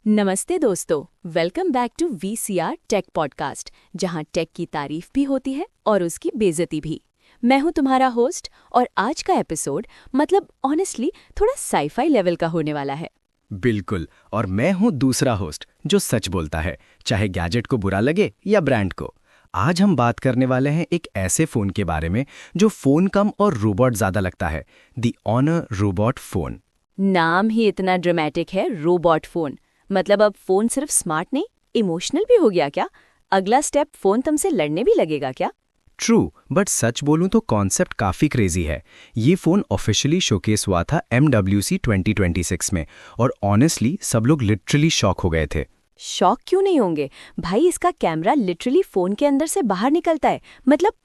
नमस्ते दोस्तों, welcome back to VCR tech podcast, जहां टेक की तारीफ भी होती है और उसकी बेइज्जती भी। मैं हूं तुम्हारा होस्ट और आज का एपिसोड ऑनेस्टली थोड़ा साईफाई लेवल का होने वाला है। बिल्कुल। और मैं हूं दूसरा होस्ट जो सच बोलता है, चाहे गैजेट को बुरा लगे या ब्रांड को। आज हम बात करने वाले हैं एक ऐसे फोन के बारे में जो फोन कम और रोबोट ज्यादा लगता है, द ऑनर रोबोट फोन। नाम ही इतना ड्रामेटिक है, रोबोट फोन। अब फोन सिर्फ स्मार्ट नहीं, इमोशनल भी हो गया क्या? अगला स्टेप फोन तुमसे लड़ने भी लगेगा क्या? ट्रू, बट सच बोलूं तो कॉन्सेप्ट काफी क्रेजी है। ये फोन ऑफिशियली शोकेस हुआ था MWC 2026 में और ऑनेस्टली सब लोग लिटरली शॉक हो गए थे। शॉक क्यों नहीं होंगे भाई, इसका कैमरा लिटरली फोन के अंदर से बाहर निकलता है।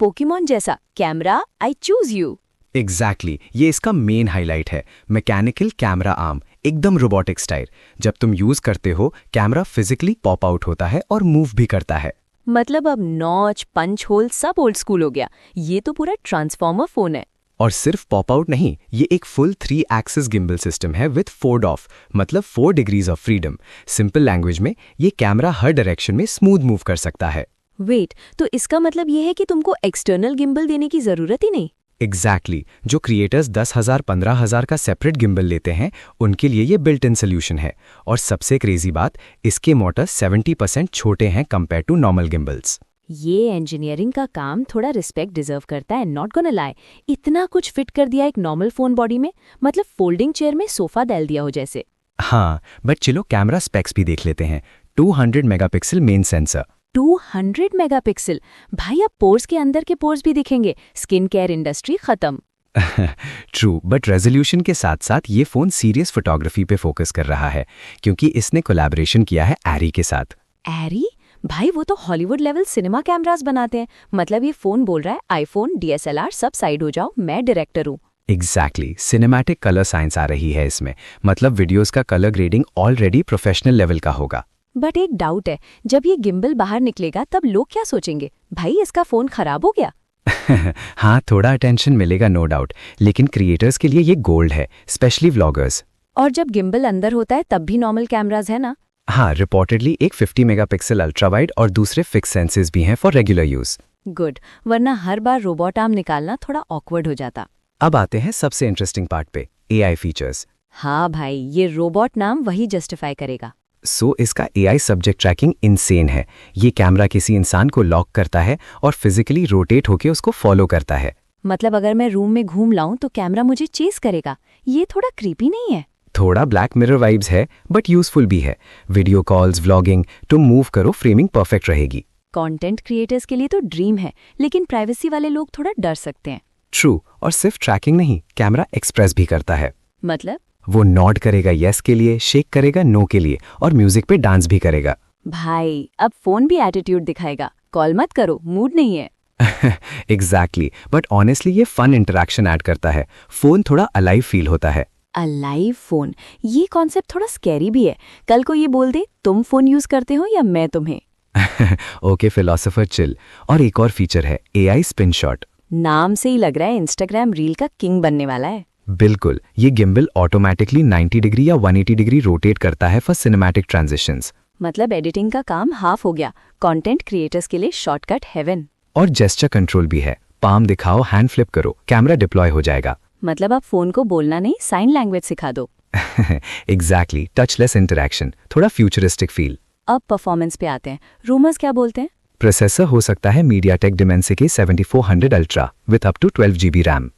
पोकेमॉन जैसा camera, I choose you. Exactly, ये इसका मेन हाईलाइट है। मैकेनिकल कैमरा आर्म, एकदम रोबोटिक स्टाइल। जब तुम यूज करते हो कैमरा फिजिकली पॉप आउट होता है और मूव भी करता है। अब नॉच, पंच होल सब ओल्ड स्कूल हो गया। ये तो पूरा ट्रांसफॉर्मर फोन है। और सिर्फ पॉप आउट नहीं, ये एक फुल 3 एक्सिस गिम्बल सिस्टम है विथ 4 ऑफ, मतलब 4 degrees of freedom. Simple language में ये कैमरा हर डायरेक्शन में स्मूथ मूव कर सकता है। वेट, तो इसका मतलब ये है कि तुमको एक्सटर्नल गिम्बल देने की जरूरत ही नहीं? एग्जैक्टली, जो क्रिएटर्स 10,000 15,000 का सेपरेट गिम्बल लेते हैं उनके लिए ये बिल्ट इन सोल्यूशन है। और सबसे क्रेजी बात, इसके मोटर्स 70% छोटे हैं कंपेयर टू नॉर्मल गिम्बल्स। ये इंजीनियरिंग का काम थोड़ा रिस्पेक्ट डिजर्व करता है, नॉट गोना लाई। इतना कुछ फिट कर दिया एक नॉर्मल फोन बॉडी में, फोल्डिंग चेयर में सोफा डाल दिया हो जैसे। हाँ, बट चलो कैमरा स्पेक्स भी देख लेते हैं। 200 मेगापिक्सल मेन सेंसर। 200 मेगापिक्सल? भाई अब पोर्स के अंदर के पोर्स भी दिखेंगे। स्किन केयर इंडस्ट्री खत्म। ट्रू, बट रेजोल्यूशन के साथ साथ ये फोन सीरियस फोटोग्राफी पे फोकस कर रहा है, क्योंकि इसने कोलैबोरेशन किया है एरी के साथ। एरी? भाई वो तो हॉलीवुड लेवल सिनेमा कैमरास बनाते हैं। ये फोन बोल रहा है आईफोन, DSLR सब साइड हो जाओ, मैं डायरेक्टर हूँ। एग्जैक्टली, सिनेमैटिक कलर साइंस आ रही है इसमें। वीडियोस का colour grading already professional level का होगा। बट एक डाउट है, जब ये गिम्बल बाहर निकलेगा तब लोग क्या सोचेंगे? भाई इसका फोन खराब हो गया। हाँ, थोड़ा अटेंशन मिलेगा नो डाउट, लेकिन क्रिएटर्स के लिए ये गोल्ड है, स्पेशली व्लॉगर्स। और जब गिम्बल अंदर होता है तब भी नॉर्मल कैमराज है ना? हाँ, रिपोर्टेडली एक 50 मेगापिक्सल अल्ट्रा वाइड और दूसरे फिक्स सेंसेस भी हैं फॉर रेगुलर यूज। गुड, वरना हर बार रोबोट आर्म निकालना थोड़ा ऑकवर्ड हो जाता। अब आते हैं सबसे इंटरेस्टिंग पार्ट पे, AI फीचर्स। हाँ भाई, ये रोबोट नाम वही जस्टिफाई करेगा। इसका AI सब्जेक्ट ट्रैकिंग इनसेन है। ये कैमरा किसी इंसान को लॉक करता है और फिजिकली रोटेट होकर उसको फॉलो करता है। अगर मैं रूम में घूम लाऊं तो कैमरा मुझे चेस करेगा। ये थोड़ा क्रीपी नहीं है? थोड़ा ब्लैक मिरर वाइब्स है, बट यूजफुल भी है। वीडियो कॉल्स, व्लॉगिंग, तुम मूव करो, फ्रेमिंग परफेक्ट रहेगी। कंटेंट क्रिएटर्स के लिए तो ड्रीम है, लेकिन प्राइवेसी वाले लोग थोड़ा डर सकते हैं। ट्रू, और सिर्फ ट्रैकिंग नहीं, कैमरा एक्सप्रेस भी करता है। वो नॉड करेगा यस के लिए, शेक करेगा नो के लिए, और म्यूजिक पे डांस भी करेगा। भाई अब फोन भी एटीट्यूड दिखाएगा, कॉल मत करो, मूड नहीं है। एग्जैक्टली, बट ऑनेस्टली ये फन इंटरेक्शन ऐड करता है। फोन थोड़ा अलाइव फील होता है। अलाइव फोन, ये कॉन्सेप्ट थोड़ा स्कैरी भी है। कल को ये बोल दे तुम फोन यूज करते हो या मैं तुम्हें। Okay philosopher chill. और एक और फीचर है, AI स्पिन शॉट। नाम से ही लग रहा है इंस्टाग्राम रील का किंग बनने वाला है। बिल्कुल, ये गिम्बल ऑटोमेटिकली 90 डिग्री या 180 डिग्री रोटेट करता है फॉर सिनेमैटिक ट्रांजिशंस। एडिटिंग का काम हाफ हो गया। कंटेंट क्रिएटर्स के लिए शॉर्टकट हेवन। और जेस्चर कंट्रोल भी है। पाम दिखाओ, हैंड फ्लिप करो, कैमरा डिप्लॉय हो जाएगा। अब फोन को बोलना नहीं, साइन लैंग्वेज सिखा दो। एग्जैक्टली, टचलेस इंटरैक्शन, थोड़ा फ्यूचरिस्टिक फील। अब परफॉर्मेंस पे आते हैं। रूमर्स क्या बोलते हैं? प्रोसेसर हो सकता है MediaTek Dimensity 7400 ultra with up to 12 GB RAM.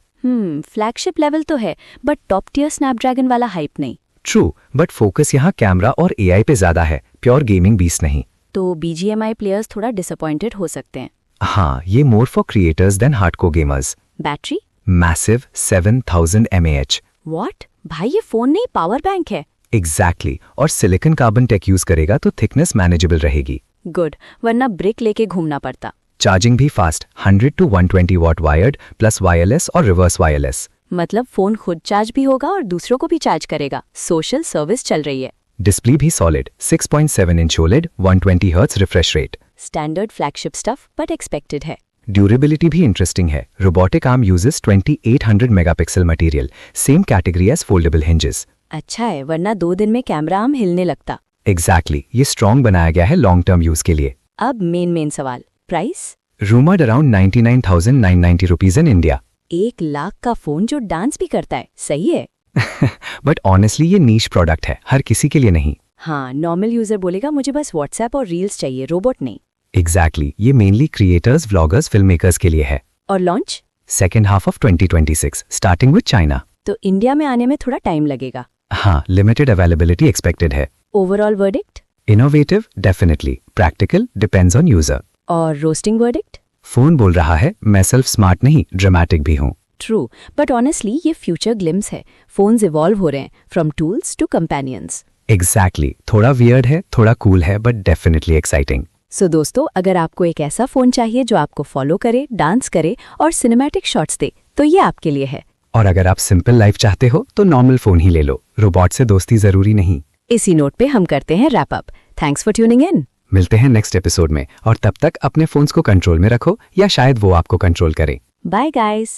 Flagship level तो है, बट टॉप टियर स्नैपड्रैगन वाला हाइप नहीं। ट्रू, बट फोकस यहाँ कैमरा और AI पे ज्यादा है, प्योर गेमिंग बीस नहीं। तो BGMI प्लेयर्स थोड़ा डिसअपॉइंटेड हो सकते हैं। हाँ, ये more for creators than hardcore gamers. Battery? Massive 7000 mAh। What? भाई ये फोन नहीं, पावर बैंक है। एग्जैक्टली, और सिलिकॉन कार्बन टेक यूज करेगा तो थिकनेस मैनेजेबल रहेगी। गुड, वरना ब्रिक लेके घूमना पड़ता। चार्जिंग भी fast, 100 to 120 watt wired plus wireless और रिवर्स वायरलेस। फोन खुद चार्ज भी होगा और दूसरों को भी चार्ज करेगा। सोशल सर्विस चल रही है। डिस्प्ले भी solid, 6.7 inch OLED, 120 hertz refresh rate. Standard flagship stuff, but expected है। ड्यूरेबिलिटी भी इंटरेस्टिंग है। Robotic arm uses 2800 megapixel material, same category as foldable hinges. अच्छा है, वरना 2 दिन में कैमरा आर्म हिलने लगता। एग्जैक्टली, ये स्ट्रॉन्ग बनाया गया है लॉन्ग टर्म यूज के लिए। अब मेन सवाल, price? Rumoured around 99,990 rupees in India. 1 lakh का फोन जो डांस भी करता है, सही है। बट ऑनेस्टली ये नीश प्रोडक्ट है, हर किसी के लिए नहीं। हाँ, नॉर्मल यूजर बोलेगा मुझे बस व्हाट्सएप और रील्स चाहिए, रोबोट नहीं। एग्जैक्टली, ये mainly creators, vloggers, film makers के लिए है। और launch? Second half of 2026, starting with China. तो इंडिया में आने में थोड़ा टाइम लगेगा। हाँ, लिमिटेड अवेलेबिलिटी एक्सपेक्टेड है। Overall verdict? Innovative, definitely. Practical, depends on user. और रोस्टिंग वर्डिक्ट? फोन बोल रहा है, मैं सिर्फ स्मार्ट नहीं, ड्रामेटिक भी हूँ। ट्रू, बट ऑनेस्टली ये फ्यूचर ग्लिम्स है। फोन्स इवॉल्व हो रहे हैं, from tools to companions. Exactly, थोड़ा वियर्ड है, थोड़ा कूल है, बट डेफिनेटली एक्साइटिंग। सो दोस्तों, अगर आपको एक ऐसा फोन चाहिए जो आपको फॉलो करे, डांस करे और सिनेमैटिक शॉट्स दे, तो ये आपके लिए है। और अगर आप सिंपल लाइफ चाहते हो तो नॉर्मल फोन ही ले लो, रोबोट से दोस्ती जरूरी नहीं। इसी नोट पे हम करते हैं wrap up. Thanks for tuning in. मिलते हैं नेक्स्ट एपिसोड में, और तब तक अपने फोन्स को कंट्रोल में रखो, या शायद वो आपको कंट्रोल करे। Bye guys.